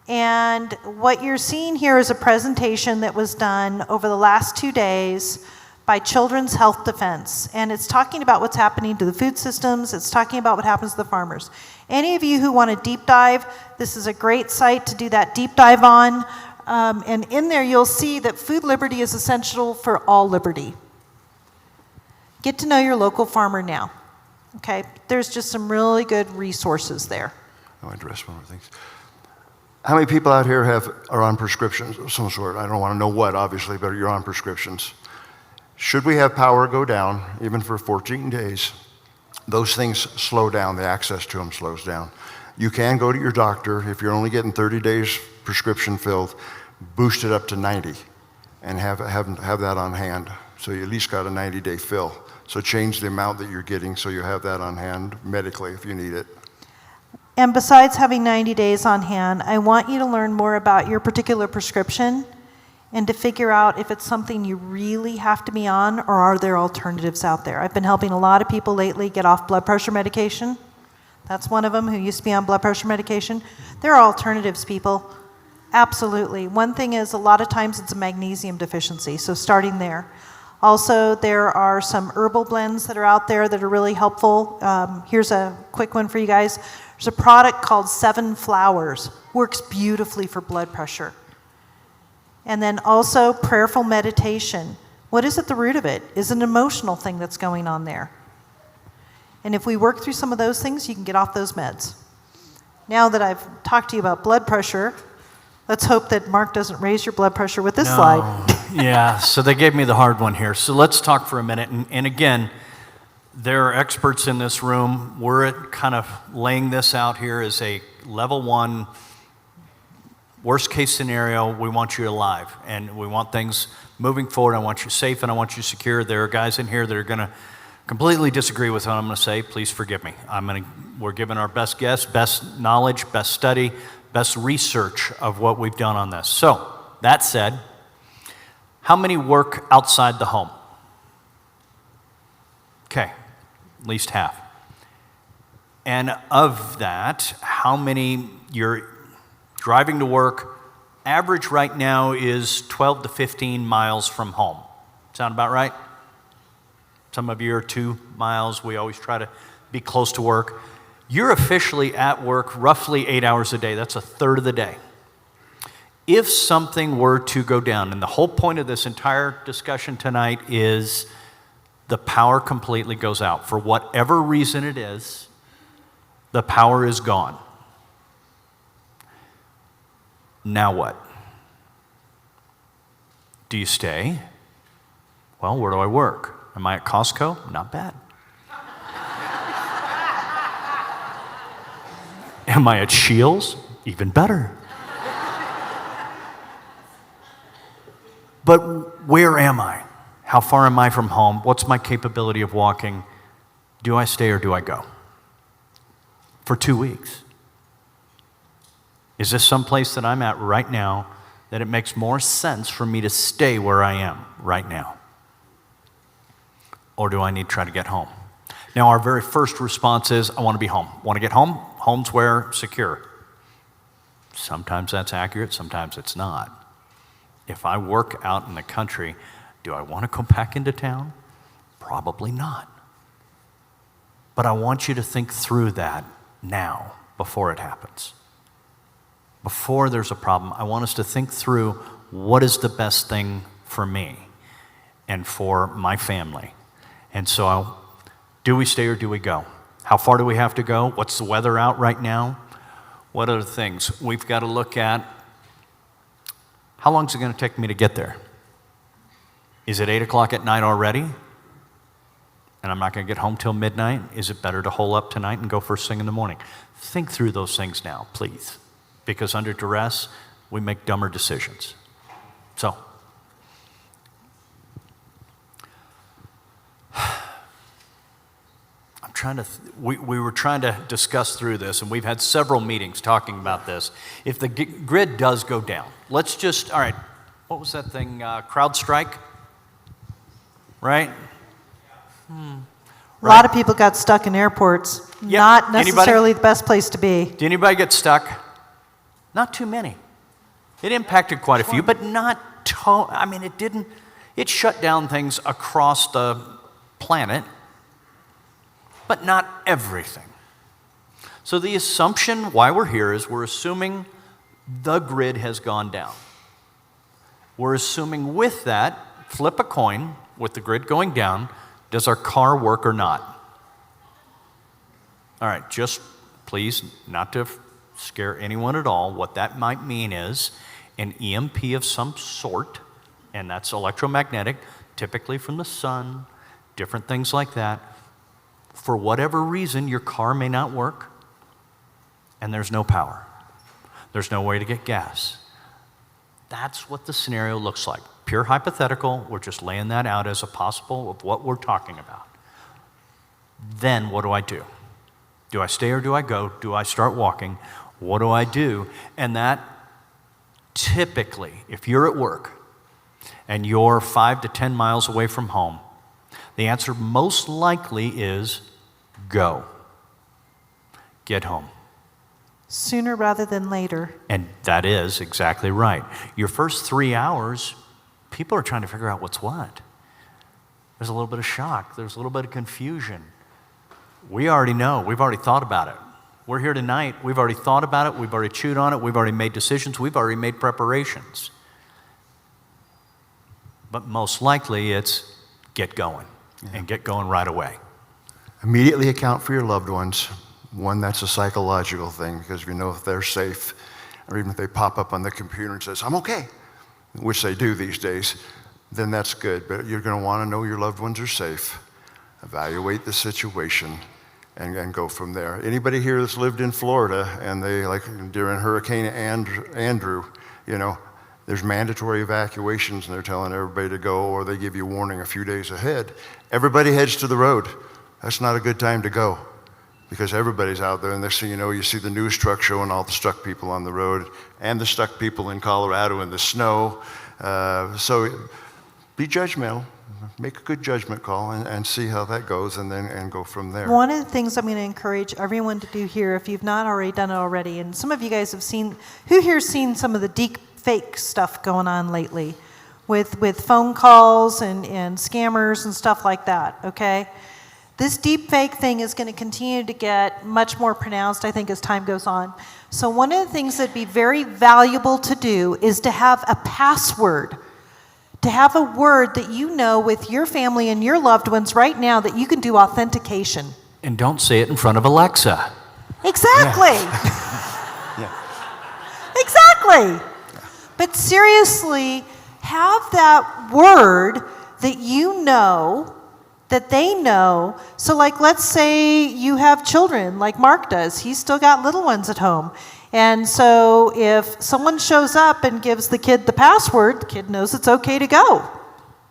And what you're seeing here is a presentation that was done over the last 2 days by Children's Health Defense. And it's talking about what's happening to the food systems. It's talking about what happens to the farmers. Any of you who want to deep dive, this is a great site to do that deep dive on. And in there, you'll see that food liberty is essential for all liberty. Get to know your local farmer now. Okay? There's just some really good resources there. I want to address one more thing. How many people out here are on prescriptions of some sort? I don't want to know what, obviously, but you're on prescriptions. Should we have power go down, even for 14 days, those things slow down, the access to them slows down. You can go to your doctor, if you're only getting 30 days prescription filled, boost it up to 90 and have that on hand. So you at least got a 90-day fill. So change the amount that you're getting so you have that on hand medically if you need it. And besides having 90 days on hand, I want you to learn more about your particular prescription and to figure out if it's something you really have to be on or are there alternatives out there. I've been helping a lot of people lately get off blood pressure medication. That's one of them who used to be on blood pressure medication. There are alternatives, people. Absolutely. One thing is a lot of times it's a magnesium deficiency, so starting there. Also, there are some herbal blends that are out there that are really helpful. Here's a quick one for you guys. There's a product called 7 Flowers. Works beautifully for blood pressure. And then also prayerful meditation. What is at the root of it? Is an emotional thing that's going on there. And if we work through some of those things, you can get off those meds. Now that I've talked to you about blood pressure, let's hope that Mark doesn't raise your blood pressure with this slide. Yeah, so they gave me the hard one here. So let's talk for a minute. And again, there are experts in this room. We're kind of laying this out here as a level 1, worst case scenario. We want you alive, and we want things moving forward. I want you safe, and I want you secure. There are guys in here that are going to completely disagree with what I'm going to say. Please forgive me. We're giving our best guess, best knowledge, best study, best research of what we've done on this. So, that said, how many work outside the home? Okay, at least half. And of that, how many you're driving to work? Average right now is 12 to 15 miles from home. Sound about right? Some of you are 2 miles. We always try to be close to work. You're officially at work roughly 8 hours a day. That's a third of the day. If something were to go down, and the whole point of this entire discussion tonight is the power completely goes out. For whatever reason it is, the power is gone. Now what? Do you stay? Well, where do I work? Am I at Costco? Not bad. Am I at Shields? Even better. But where am I? How far am I from home? What's my capability of walking? Do I stay or do I go? For 2 weeks. Is this someplace that I'm at right now that it makes more sense for me to stay where I am right now? Or do I need to try to get home? Now, our very first response is, I want to be home. Want to get home? Home's where? Secure. Sometimes that's accurate, sometimes it's not. If I work out in the country, do I want to come back into town? Probably not. But I want you to think through that now, before it happens. Before there's a problem, I want us to think through what is the best thing for me and for my family. And so, do we stay or do we go? How far do we have to go? What's the weather out right now? What other things? We've got to look at, how long is it going to take me to get there? Is it 8 o'clock at night already? And I'm not going to get home till midnight? Is it better to hole up tonight and go first thing in the morning? Think through those things now, please. Because under duress, we make dumber decisions. So, I'm we were trying to discuss through this, and we've had several meetings talking about this. If the grid does go down, let's just, all right, what was that thing, CrowdStrike, right? A lot of people got stuck in airports. Yep. Not necessarily Anybody? the best place to be. Did anybody get stuck? Not too many. It impacted quite a few, but not, I mean, it shut down things across the planet, but not everything. So the assumption why we're here is we're assuming the grid has gone down. We're assuming with that, flip a coin, with the grid going down, does our car work or not? All right, just please, not to scare anyone at all, what that might mean is an EMP of some sort, and that's electromagnetic, typically from the sun, different things like that. For whatever reason, your car may not work, and there's no power. There's no way to get gas. That's what the scenario looks like. Pure hypothetical, we're just laying that out as a possible of what we're talking about. Then what do? Do I stay or do I go? Do I start walking? What do I do? And that typically, if you're at work and you're 5 to 10 miles away from home, the answer most likely is go. Get home. Sooner rather than later. And that is exactly right. Your first 3 hours, people are trying to figure out what's what. There's a little bit of shock. There's a little bit of confusion. We already know. We've already thought about it. We're here tonight. We've already thought about it. We've already chewed on it. We've already made decisions. We've already made preparations. But most likely it's get going, and get going right away. Immediately account for your loved ones. One, that's a psychological thing, because if you know if they're safe, or even if they pop up on the computer and says, I'm okay, which they do these days, then that's good. But you're going to want to know your loved ones are safe. Evaluate the situation and go from there. Anybody here that's lived in Florida, and they, like during Hurricane Andrew, you know, there's mandatory evacuations and they're telling everybody to go, or they give you warning a few days ahead. Everybody heads to the road. That's not a good time to go, because everybody's out there, and next thing you know, you see the news truck showing all the stuck people on the road and the stuck people in Colorado in the snow. So be judgmental. Make a good judgment call and see how that goes, and then go from there. One of the things I'm going to encourage everyone to do here, if you've not already done it already, and some of you guys have seen, who here's seen some of the deep fake stuff going on lately with phone calls and scammers and stuff like that, okay? This deep fake thing is going to continue to get much more pronounced, I think, as time goes on. So one of the things that'd be very valuable to do is to have a password, to have a word that you know with your family and your loved ones right now that you can do authentication. And don't say it in front of Alexa. Exactly. Yeah. Exactly. Yeah. But seriously, have that word that you know, that they know. So like, let's say you have children like Mark does. He's still got little ones at home. And so if someone shows up and gives the kid the password, the kid knows it's okay to go.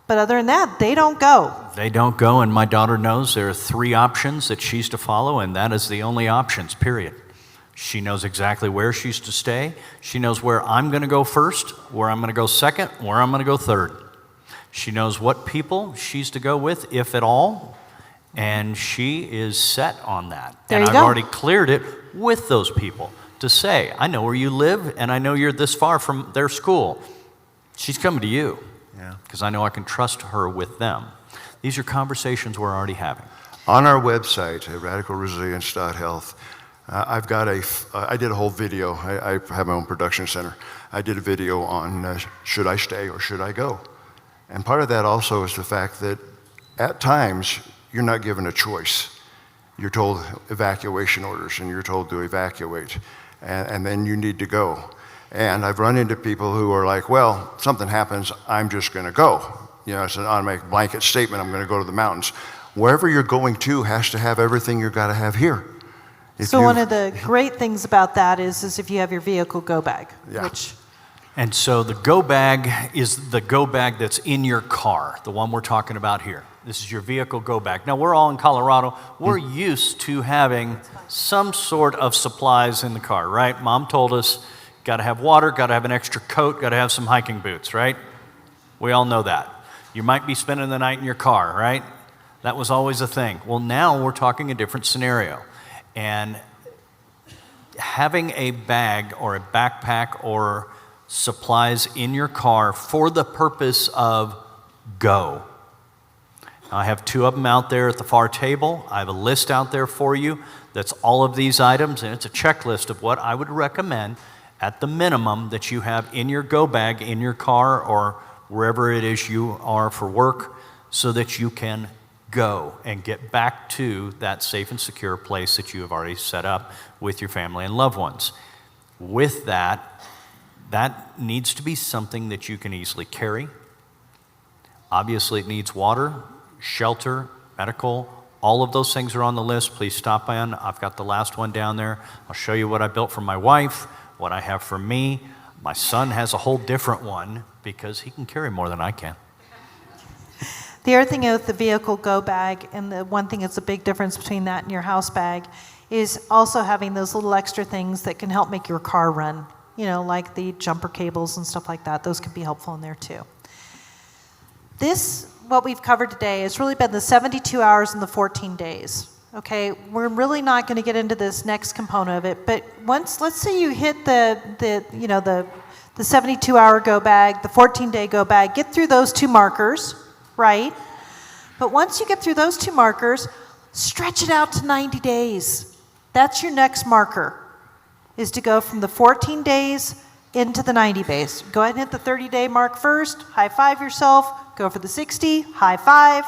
But other than that, they don't go. They don't go, and my daughter knows there are 3 options that she's to follow, and that is the only options, period. She knows exactly where she's to stay. She knows where I'm going to go first, where I'm going to go second, where I'm going to go third. She knows what people she's to go with, if at all, and she is set on that. There and you I've go. already cleared it with those people to say, I know where you live, and I know you're this far from their school. She's coming to you, because I know I can trust her with them. These are conversations we're already having. On our website at radicalresilience.health, I've got I did a whole video. I have my own production center. I did a video on should I stay or should I go? And part of that also is the fact that at times you're not given a choice. You're told evacuation orders, and you're told to evacuate, and then you need to go. And I've run into people who are like, well, something happens, I'm just going to go. You know, it's an automatic blanket statement, I'm going to go to the mountains. Wherever you're going to has to have everything you've got to have here. So one of the great things about that is if you have your vehicle go bag, Yeah. which And so the go bag is the go bag that's in your car, the one we're talking about here. This is your vehicle go bag. Now, we're all in Colorado. We're used to having some sort of supplies in the car, right? Mom told us, got to have water, got to have an extra coat, got to have some hiking boots, right? We all know that. You might be spending the night in your car, right? That was always a thing. Well, now we're talking a different scenario. And having a bag or a backpack or supplies in your car for the purpose of go. Now, I have 2 of them out there at the far table. I have a list out there for you that's all of these items, and it's a checklist of what I would recommend at the minimum that you have in your go bag, in your car, or wherever it is you are for work, so that you can go and get back to that safe and secure place that you have already set up with your family and loved ones. With that needs to be something that you can easily carry. Obviously, it needs water, shelter, medical. All of those things are on the list. Please stop by. I've got the last one down there. I'll show you what I built for my wife, what I have for me. My son has a whole different one because he can carry more than I can. The other thing with the vehicle go bag, and the one thing that's a big difference between that and your house bag, is also having those little extra things that can help make your car run. You know, like the jumper cables and stuff like that. Those can be helpful in there too. What we've covered today, has really been the 72 hours and the 14 days. Okay, we're really not going to get into this next component of it, but let's say you hit the 72-hour go bag, the 14-day go bag, get through those 2 markers, right? But once you get through those 2 markers, stretch it out to 90 days. That's your next marker, is to go from the 14 days into the 90 days. Go ahead and hit the 30-day mark first, high five yourself, go for the 60, high five,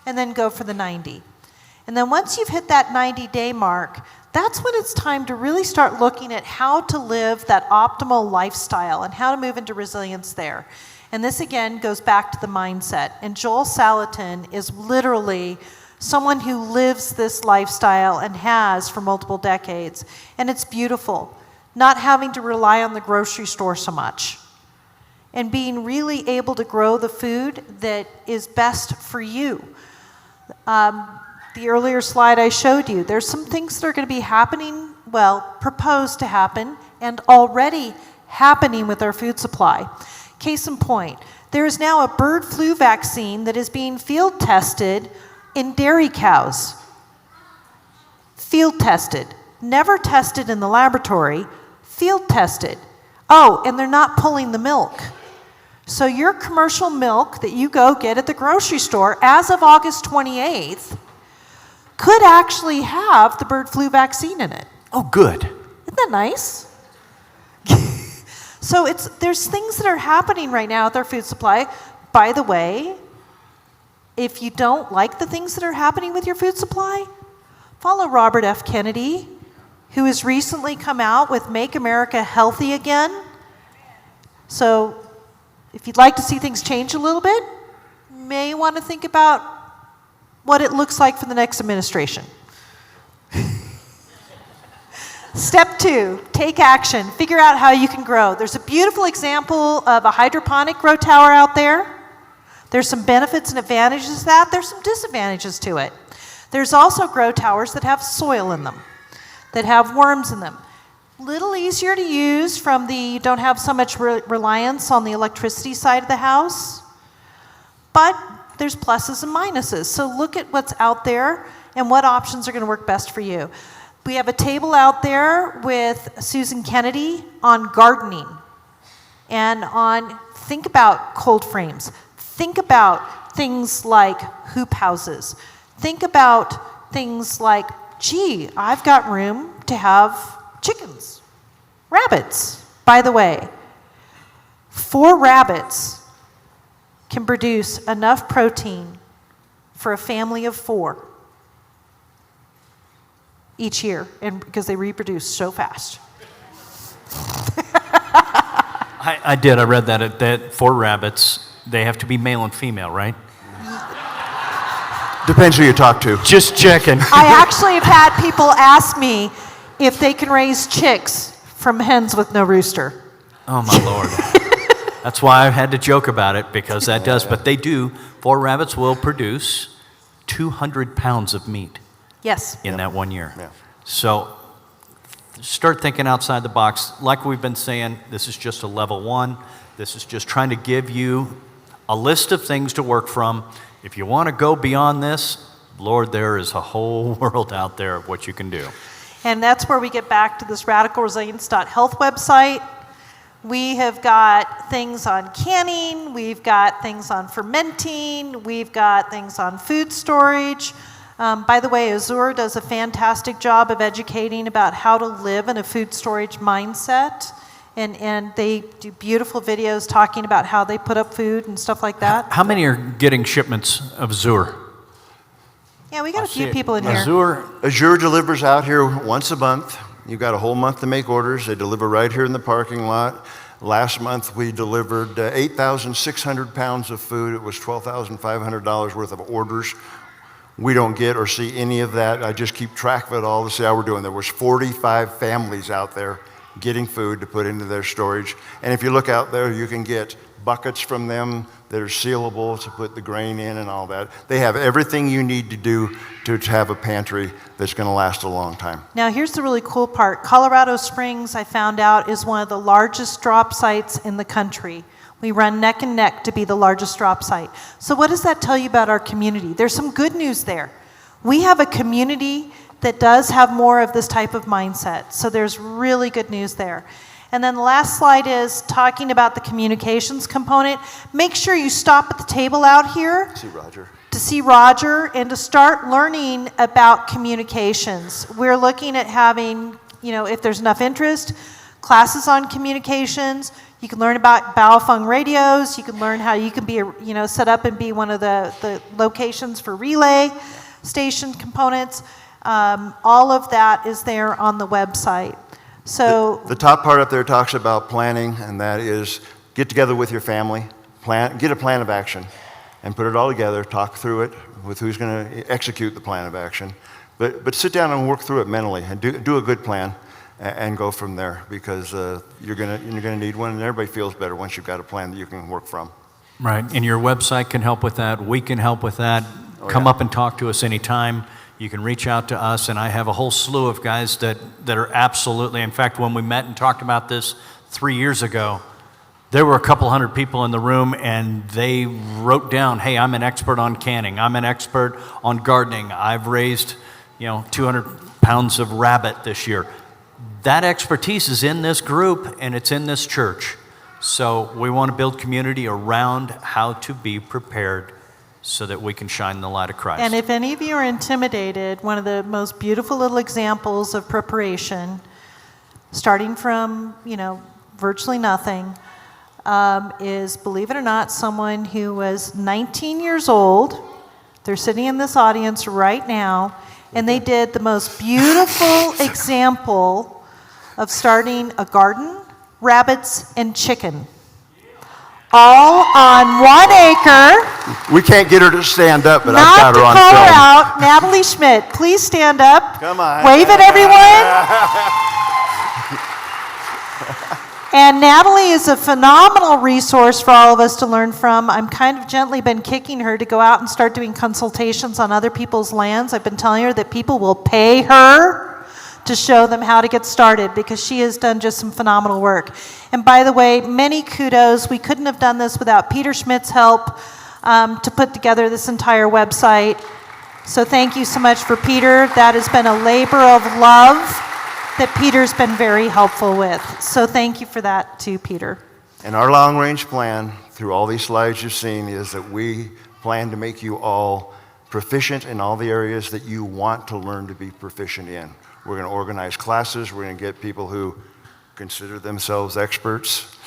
and then go for the 90. And then once you've hit that 90-day mark, that's when it's time to really start looking at how to live that optimal lifestyle and how to move into resilience there. And this, again, goes back to the mindset. And Joel Salatin is literally someone who lives this lifestyle and has for multiple decades. And it's beautiful, not having to rely on the grocery store so much and being really able to grow the food that is best for you. The earlier slide I showed you, there's some things that are going to be happening, proposed to happen, and already happening with our food supply. Case in point, there is now a bird flu vaccine that is being field tested in dairy cows. Field tested. Never tested in the laboratory, field tested. Oh, and they're not pulling the milk. So your commercial milk that you go get at the grocery store as of August 28th could actually have the bird flu vaccine in it. Oh, good. Isn't that nice? So there's things that are happening right now with our food supply. By the way, if you don't like the things that are happening with your food supply, follow Robert F. Kennedy, who has recently come out with Make America Healthy Again. So if you'd like to see things change a little bit, you may want to think about what it looks like for the next administration. Step 2, take action. Figure out how you can grow. There's a beautiful example of a hydroponic grow tower out there. There's some benefits and advantages to that. There's some disadvantages to it. There's also grow towers that have soil in them, that have worms in them. Little easier to use you don't have so much reliance on the electricity side of the house, but there's pluses and minuses. So look at what's out there and what options are going to work best for you. We have a table out there with Susan Kennedy on gardening and think about cold frames. Think about things like hoop houses. Think about things like, I've got room to have chickens, rabbits. By the way, 4 rabbits can produce enough protein for a family of 4 each year, and because they reproduce so fast. I did. I read that 4 rabbits, they have to be male and female, right? Depends who you talk to. Just checking. I actually have had people ask me if they can raise chicks from hens with no rooster. Oh, my Lord. That's why I had to joke about it, because that does. But they do. 4 rabbits will produce 200 pounds of meat Yes. in that 1 year. Yeah. So start thinking outside the box. Like we've been saying, this is just a level 1. This is just trying to give you a list of things to work from. If you want to go beyond this, Lord, there is a whole world out there of what you can do. And that's where we get back to this radicalresilience.health website. We have got things on canning, we've got things on fermenting, we've got things on food storage. By the way, Azure does a fantastic job of educating about how to live in a food storage mindset. And they do beautiful videos talking about how they put up food and stuff like that. How many are getting shipments of Azure? Yeah, we got a few people in here. Azure delivers out here once a month. You've got a whole month to make orders. They deliver right here in the parking lot. Last month we delivered 8,600 pounds of food. It was $12,500 worth of orders. We don't get or see any of that. I just keep track of it all to see how we're doing. There was 45 families out there getting food to put into their storage. And if you look out there, you can get buckets from them that are sealable to put the grain in and all that. They have everything you need to do to have a pantry that's going to last a long time. Now, here's the really cool part. Colorado Springs, I found out, is one of the largest drop sites in the country. We run neck and neck to be the largest drop site. So what does that tell you about our community? There's some good news there. We have a community that does have more of this type of mindset. So there's really good news there. And then the last slide is talking about the communications component. Make sure you stop at the table out here to see Roger and to start learning about communications. We're looking at having, if there's enough interest, classes on communications. You can learn about Baofeng radios. You can learn how you can be, set up and be one of the locations for relay station components. All of that is there on the website. So the top part up there talks about planning, and that is get together with your family, get a plan of action, and put it all together, talk through it with who's going to execute the plan of action. But sit down and work through it mentally, and do a good plan, and go from there, because you're gonna need one, and everybody feels better once you've got a plan that you can work from. Right, and your website can help with that. We can help with that. Come up and talk to us anytime. You can reach out to us, and I have a whole slew of guys that are absolutely, in fact, when we met and talked about this 3 years ago, there were a couple hundred people in the room, and they wrote down, hey, I'm an expert on canning. I'm an expert on gardening. I've raised, 200 pounds of rabbit this year. That expertise is in this group, and it's in this church. So we want to build community around how to be prepared so that we can shine the light of Christ. And if any of you are intimidated, one of the most beautiful little examples of preparation, starting from, virtually nothing, is, believe it or not, someone who was 19 years old. They're sitting in this audience right now, and they did the most beautiful example of starting a garden, rabbits, and chicken. All on 1 acre. We can't get her to stand up, but I've Not got to her on call film. her out, Natalie Schmidt. Please stand up. Come on. Wave at everyone. And Natalie is a phenomenal resource for all of us to learn from. I'm kind of gently been kicking her to go out and start doing consultations on other people's lands. I've been telling her that people will pay her to show them how to get started, because she has done just some phenomenal work. And by the way, many kudos. We couldn't have done this without Peter Schmidt's help to put together this entire website. So thank you so much for Peter. That has been a labor of love that Peter's been very helpful with. So thank you for that too, Peter. And our long-range plan, through all these slides you've seen, is that we plan to make you all proficient in all the areas that you want to learn to be proficient in. We're going to organize classes. We're going to get people who consider themselves experts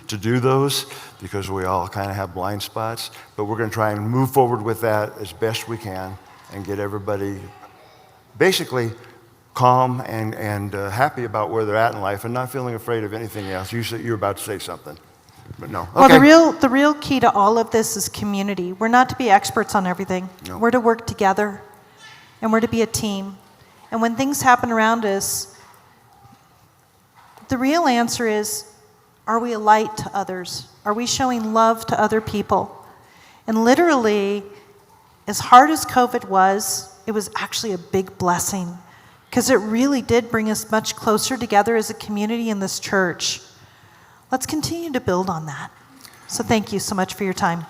to do those, because we all kind of have blind spots. But we're going to try and move forward with that as best we can and get everybody basically calm and happy about where they're at in life and not feeling afraid of anything else. You said you were about to say something, but no. Well, Okay. the real key to all of this is community. We're not to be experts on everything. No. We're to work together, and we're to be a team. And when things happen around us, the real answer is, are we a light to others? Are we showing love to other people? And literally, as hard as COVID was, it was actually a big blessing because it really did bring us much closer together as a community in this church. Let's continue to build on that. So thank you so much for your time.